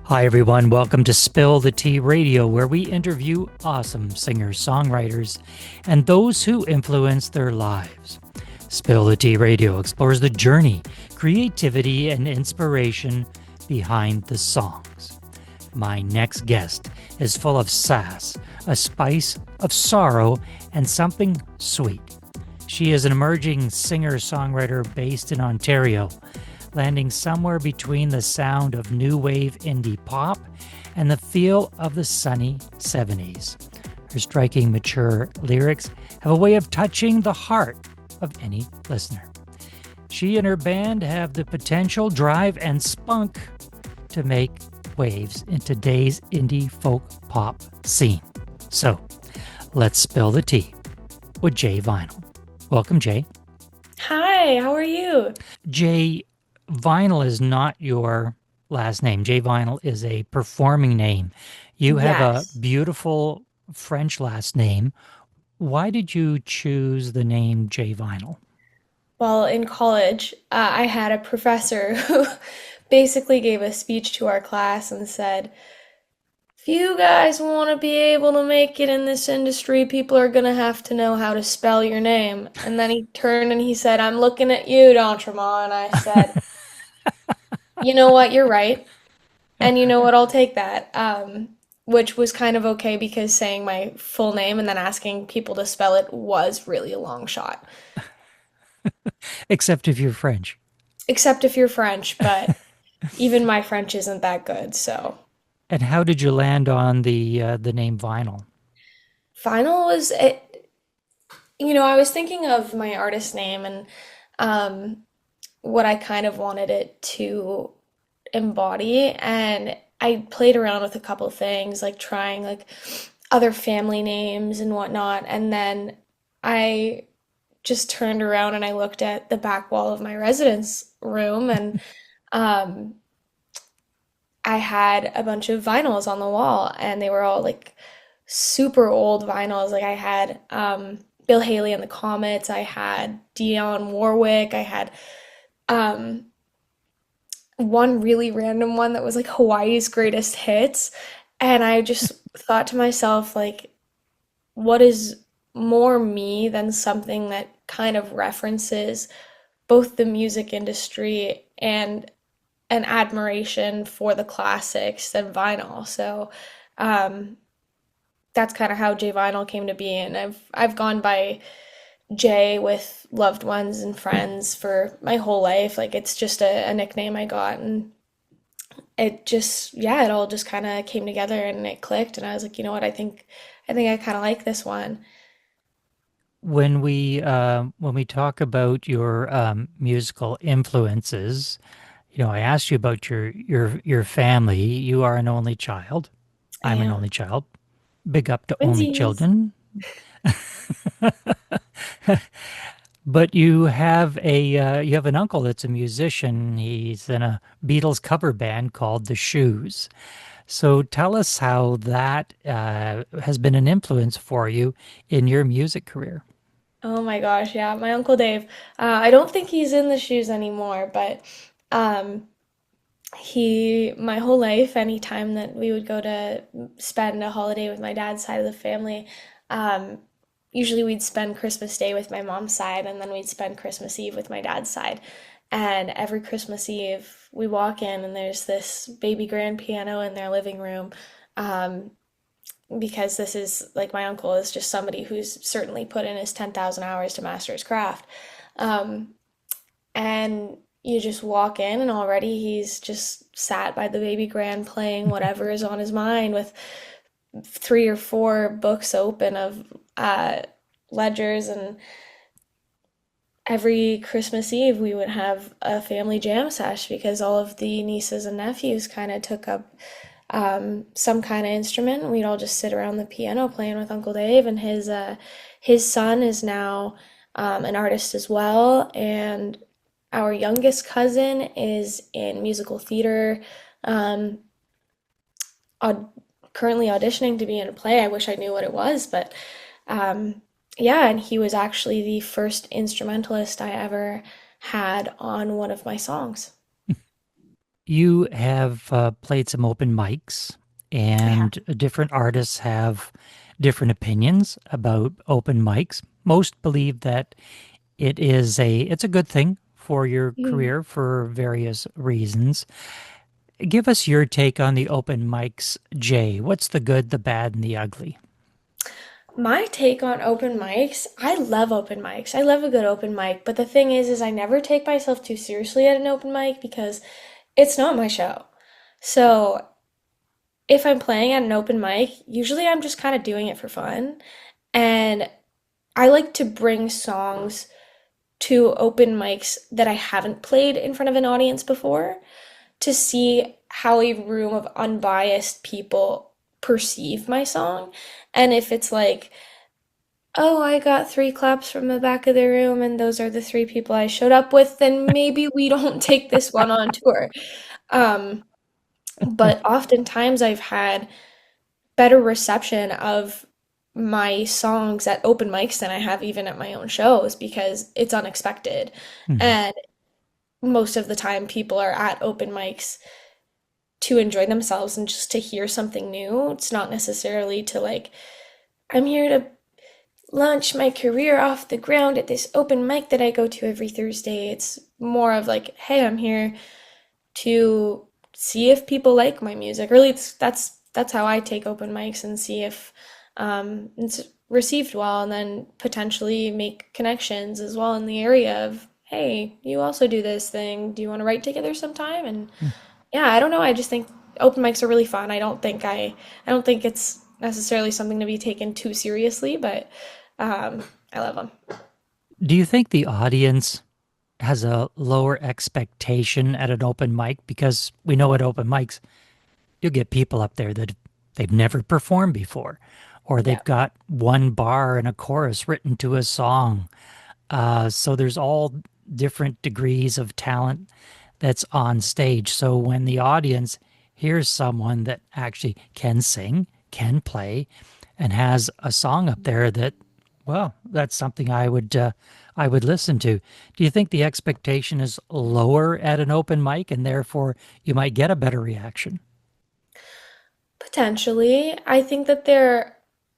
Hi, everyone. Welcome to Spill the Tea Radio, where we interview awesome singers, songwriters, and those who influence their lives. Spill the Tea Radio explores the journey, creativity, and inspiration behind the songs. My next guest is full of sass, a spice of sorrow, and something sweet. She is an emerging singer songwriter based in Ontario, landing somewhere between the sound of new wave indie pop and the feel of the sunny 70s. Her striking, mature lyrics have a way of touching the heart of any listener. She and her band have the potential, drive, and spunk to make waves in today's indie folk pop scene. So, let's spill the tea with Jay Vinyl. Welcome, Jay. Hi, how are you? Jay, Vinyl is not your last name. Jay Vinyl is a performing name. You have a Yes. beautiful French last name. Why did you choose the name Jay Vinyl? Well, in college, I had a professor who basically gave a speech to our class and said, if you guys want to be able to make it in this industry, people are going to have to know how to spell your name. And then he turned and he said, I'm looking at you, D'Entremont. And I said, you know what, you're right. And you know what, I'll take that. Which was kind of okay because saying my full name and then asking people to spell it was really a long shot. Except if you're French. Except if you're French, but even my French isn't that good, so. And how did you land on the name Vinyl? Final was it, I was thinking of my artist name and um what I kind of wanted it to embody, and I played around with a couple things like trying like other family names and whatnot, and then I just turned around and I looked at the back wall of my residence room, and um I had a bunch of vinyls on the wall, and they were all like super old vinyls. Like I had Bill Haley and the Comets, I had Dionne Warwick, I had um, one really random one that was like Hawaii's greatest hits. And I just thought to myself, like, what is more me than something that kind of references both the music industry and an admiration for the classics than vinyl. So um, that's kind of how J Vinyl came to be, and I've gone by Jay with loved ones and friends for my whole life. Like it's just a nickname I got, and it just it all just kind of came together and it clicked, and I was like, you know what, I think I kind of like this one. When we talk about your musical influences, I asked you about your family. You are an only child. I I'm an am only child. Big up to only twinsies. children. But you have an uncle that's a musician. He's in a Beatles cover band called The Shoes. So tell us how that has been an influence for you in your music career. Oh my gosh, yeah, my Uncle Dave. I don't think he's in the shoes anymore, but um, my whole life, anytime that we would go to spend a holiday with my dad's side of the family, um, usually we'd spend Christmas Day with my mom's side, and then we'd spend Christmas Eve with my dad's side. And every Christmas Eve, we walk in, and there's this baby grand piano in their living room. Um, because this is like my uncle is just somebody who's certainly put in his 10,000 hours to master his craft. Um, and you just walk in, and already he's just sat by the baby grand playing whatever is on his mind with three or four books open of ledgers. And every Christmas Eve we would have a family jam sesh because all of the nieces and nephews kind of took up some kind of instrument, and we'd all just sit around the piano playing with Uncle Dave. And his son is now an artist as well, and our youngest cousin is in musical theater, um, aud- currently auditioning to be in a play. I wish I knew what it was, but um, yeah, and he was actually the first instrumentalist I ever had on one of my songs. You have played some open mics, I have. and different artists have different opinions about open mics. Most believe that it's a good thing for your Mhm. career for various reasons. Give us your take on the open mics, Jay. What's the good, the bad, and the ugly? My take on open mics, I love open mics. I love a good open mic, but the thing is I never take myself too seriously at an open mic because it's not my show. So if I'm playing at an open mic, usually I'm just kind of doing it for fun. And I like to bring songs to open mics that I haven't played in front of an audience before to see how a room of unbiased people perceive my song. And if it's like, oh, I got three claps from the back of the room and those are the three people I showed up with, then maybe we don't take this one on tour. Um, but oftentimes I've had better reception of my songs at open mics than I have even at my own shows because it's unexpected. Mhm. And most of the time, people are at open mics to enjoy themselves and just to hear something new. It's not necessarily to like, I'm here to launch my career off the ground at this open mic that I go to every Thursday. It's more of like, hey, I'm here to see if people like my music. Really, that's how I take open mics and see if it's received well, and then potentially make connections as well in the area of, hey, you also do this thing. Do you want to write together sometime? And yeah, I don't know. I just think open mics are really fun. I don't think it's necessarily something to be taken too seriously, but I love them. Do you think the audience has a lower expectation at an open mic? Because we know at open mics, you'll get people up there that they've never performed before, or Yeah. they've got one bar and a chorus written to a song. So there's all different degrees of talent that's on stage. So when the audience hears someone that actually can sing, can play, and has a song up there that, well, that's something I would listen to. Do you think the expectation is lower at an open mic, and therefore you might get a better reaction? Potentially. I think that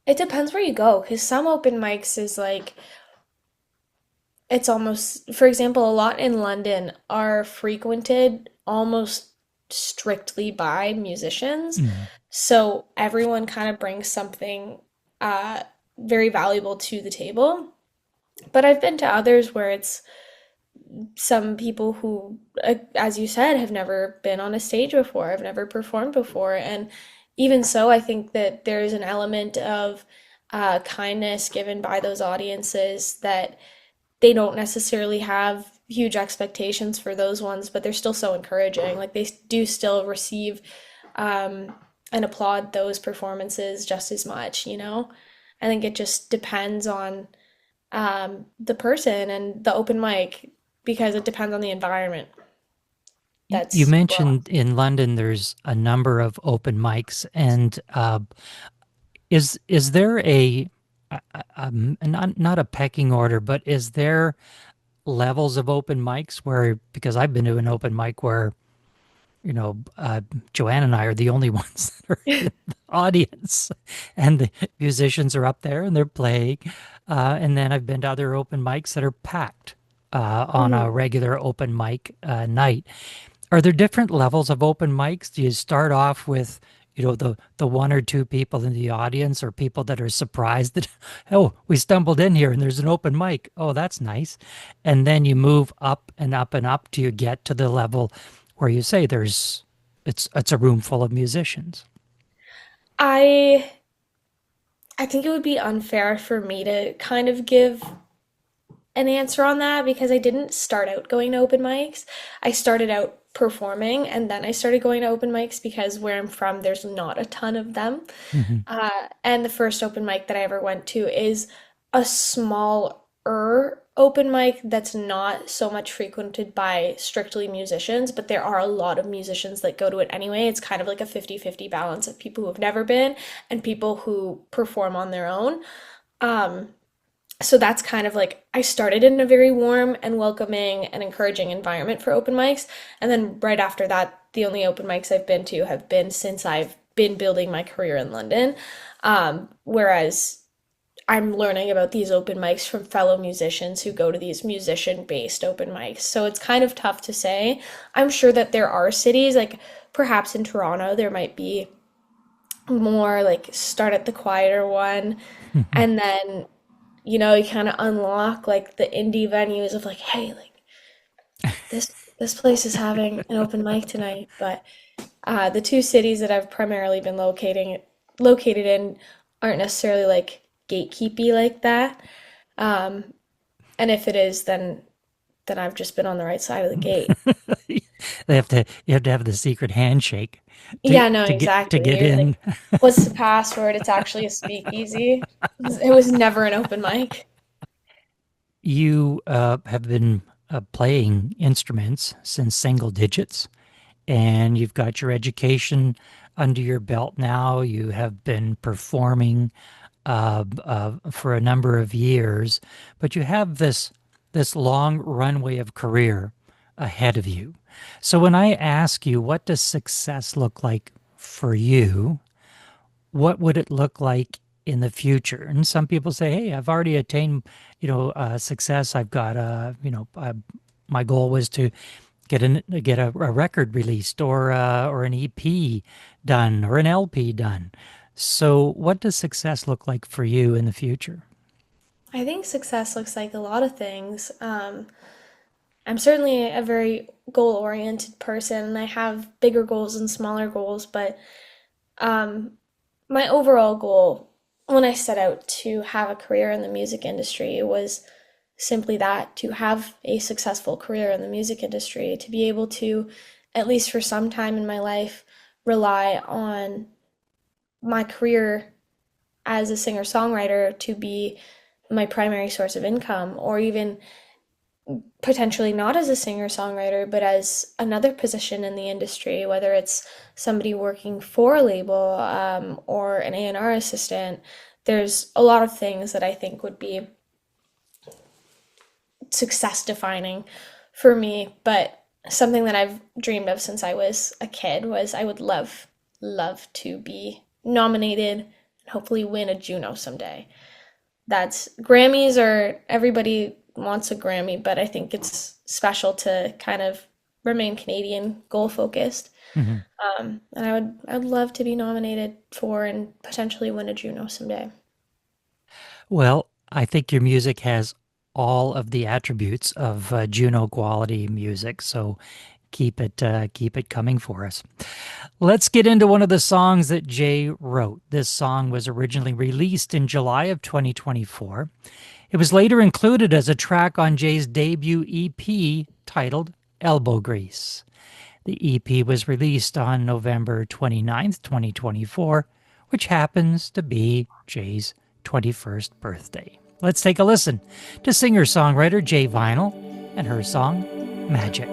it depends where you go, because some open mics is like, it's almost, for example, a lot in London are frequented almost strictly by musicians. Mm. So everyone kind of brings something uh, very valuable to the table. But I've been to others where it's some people who, as you said, have never been on a stage before, have never performed before. And even so, I think that there's an element of kindness given by those audiences that they don't necessarily have huge expectations for those ones, but they're still so encouraging. Like they do still receive um, and applaud those performances just as much, you know? I think it just depends on the person and the open mic because it depends on the environment You that's going mentioned in London there's a number of open mics, and is there not a pecking order, but is there levels of open mics where, because I've been to an open mic where, you know, Joanne and I are the only ones that are on. in the audience, and the musicians are up there and they're playing. And then I've been to other open mics that are packed on a Mhm. regular open mic night. Are there different levels of open mics? Do you start off with, you know, the one or two people in the audience, or people that are surprised that, oh, we stumbled in here and there's an open mic. Oh, that's nice. And then you move up and up and up till you get to the level where you say it's a room full of musicians. I I think it would be unfair for me to kind of give an answer on that because I didn't start out going to open mics. I started out performing and then I started going to open mics because where I'm from, there's not a ton of them. Hmm. And the first open mic that I ever went to is a smaller open mic that's not so much frequented by strictly musicians, but there are a lot of musicians that go to it anyway. It's kind of like a 50-50 balance of people who have never been and people who perform on their own. Um, So that's kind of like I started in a very warm and welcoming and encouraging environment for open mics. And then right after that, the only open mics I've been to have been since I've been building my career in London. Whereas I'm learning about these open mics from fellow musicians who go to these musician-based open mics. So it's kind of tough to say. I'm sure that there are cities, like perhaps in Toronto, there might be more like start at the quieter one and then, you kind of unlock like the indie venues of like, hey, like this place is having an open mic tonight. But the two cities that I've primarily been located in aren't necessarily like gatekeepy like that. Um, and if it is, then I've just been on the right side of the gate. You have to have the secret handshake Yeah, no, to exactly. get You're like, in. what's the password? It's actually a speakeasy. It was never an open mic. You have been playing instruments since single digits, and you've got your education under your belt now. You have been performing for a number of years, but you have this long runway of career ahead of you. So when I ask you, what does success look like for you? What would it look like in the future? And some people say, "Hey, I've already attained, success. I've got my goal was to get a record released or an EP done or an LP done." So, what does success look like for you in the future? I think success looks like a lot of things. I'm certainly a very goal-oriented person, and I have bigger goals and smaller goals, but um, my overall goal when I set out to have a career in the music industry was simply that, to have a successful career in the music industry, to be able to, at least for some time in my life, rely on my career as a singer-songwriter to be my primary source of income, or even potentially not as a singer-songwriter, but as another position in the industry, whether it's somebody working for a label or an A&R assistant. There's a lot of things that I think would be success defining for me, but something that I've dreamed of since I was a kid was I would love to be nominated and hopefully win a Juno someday. That's Grammys, or everybody wants a Grammy, but I think it's special to kind of remain Canadian, goal focused. Mhm. And I would love to be nominated for and potentially win a Juno someday. Well, I think your music has all of the attributes of Juno quality music, so keep it coming for us. Let's get into one of the songs that Jay wrote. This song was originally released in July of 2024. It was later included as a track on Jay's debut EP titled Elbow Grease. The EP was released on November 29th, 2024, which happens to be Jay's 21st birthday. Let's take a listen to singer-songwriter Jay Vinyl and her song, Magic.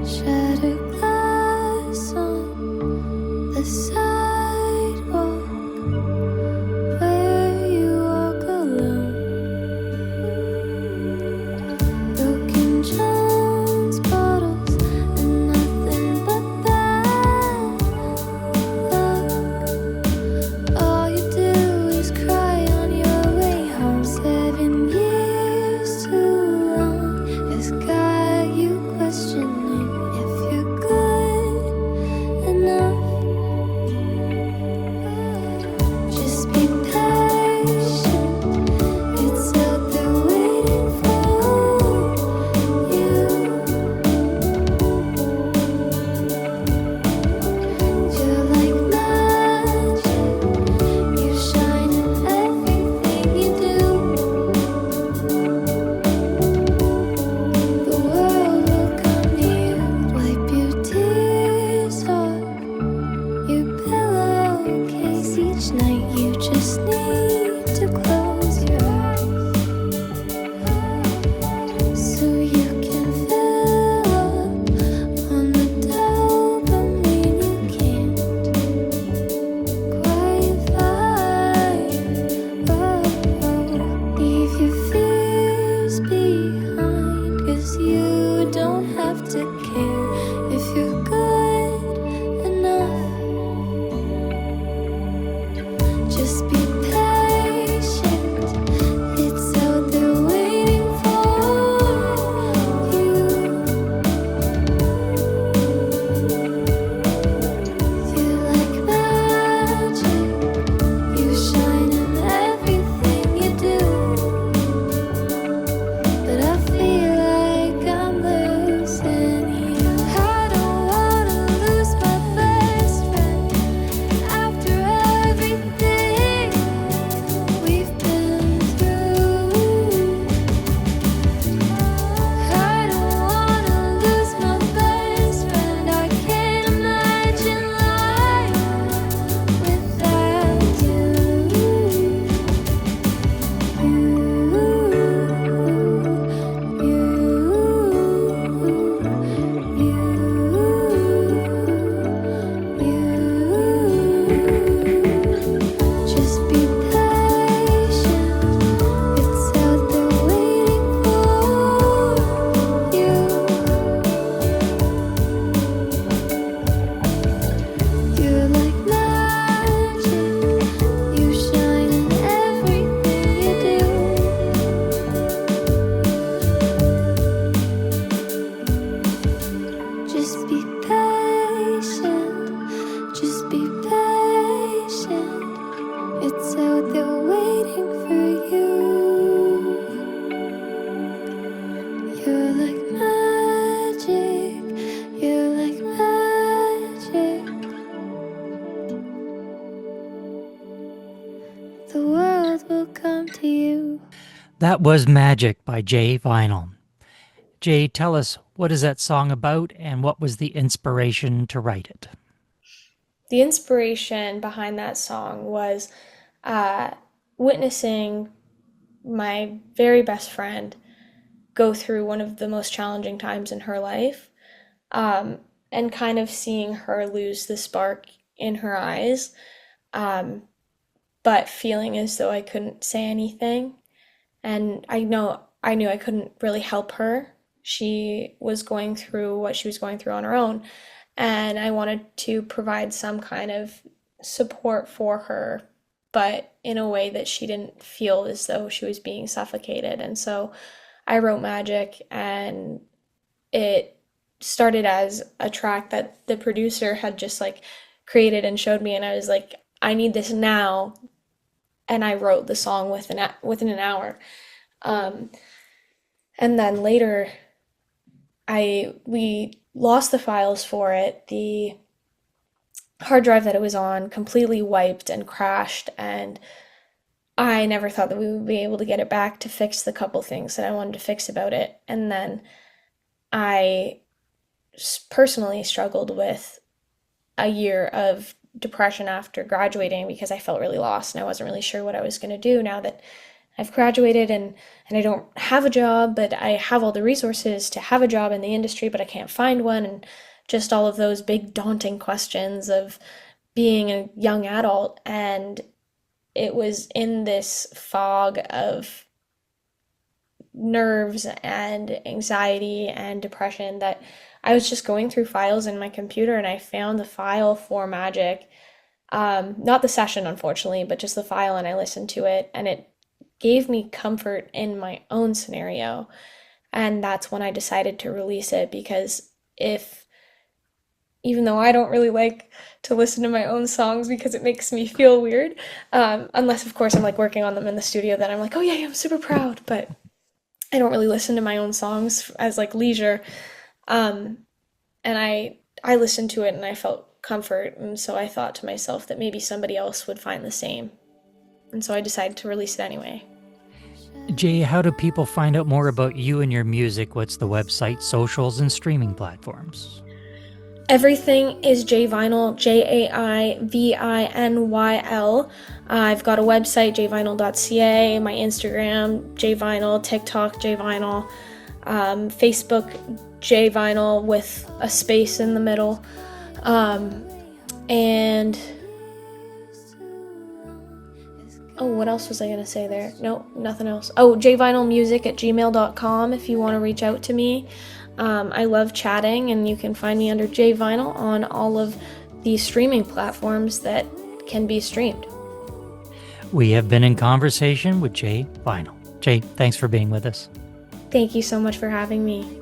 Shattered glass on the sidewalk where you walk alone. Broken Jones bottles and nothing but bad luck. All you do is cry on your way home. 7 years too long has got you questioning if you're good enough. That was Magic by Jay Vinyl. Jay, tell us, what is that song about and what was the inspiration to write it? The inspiration behind that song was uh, witnessing my very best friend go through one of the most challenging times in her life, and kind of seeing her lose the spark in her eyes, um, but feeling as though I couldn't say anything. And I knew I couldn't really help her. She was going through what she was going through on her own, and I wanted to provide some kind of support for her, but in a way that she didn't feel as though she was being suffocated. And so I wrote Magic, and it started as a track that the producer had just like created and showed me, and I was like, I need this now, and I wrote the song within an hour. Um, and then later, I we lost the files for it. The hard drive that it was on completely wiped and crashed, and I never thought that we would be able to get it back to fix the couple things that I wanted to fix about it. And then I personally struggled with a year of depression after graduating because I felt really lost and I wasn't really sure what I was going to do now that I've graduated, and I don't have a job, but I have all the resources to have a job in the industry, but I can't find one. And just all of those big daunting questions of being a young adult. And it was in this fog of nerves and anxiety and depression that I was just going through files in my computer, and I found the file for Magic. Not the session, unfortunately, but just the file, and I listened to it, and it gave me comfort in my own scenario. And that's when I decided to release it, because even though I don't really like to listen to my own songs because it makes me feel weird, unless of course I'm like working on them in the studio, then I'm like, oh yeah, I'm super proud, but I don't really listen to my own songs as like leisure. And I listened to it and I felt comfort, and so I thought to myself that maybe somebody else would find the same. And so I decided to release it anyway. Jay, how do people find out more about you and your music? What's the website, socials, and streaming platforms? Everything is Jaivinyl, Jaivinyl. I've got a website, jvinyl.ca, my Instagram, Jvinyl, TikTok, Jvinyl, Facebook, Jvinyl with a space in the middle. And oh, what else was I going to say there? No, nothing else. Oh, jvinylmusic@gmail.com if you want to reach out to me. I love chatting, and you can find me under Jvinyl on all of the streaming platforms that can be streamed. We have been in conversation with Jay Vinyl. Jay, thanks for being with us. Thank you so much for having me.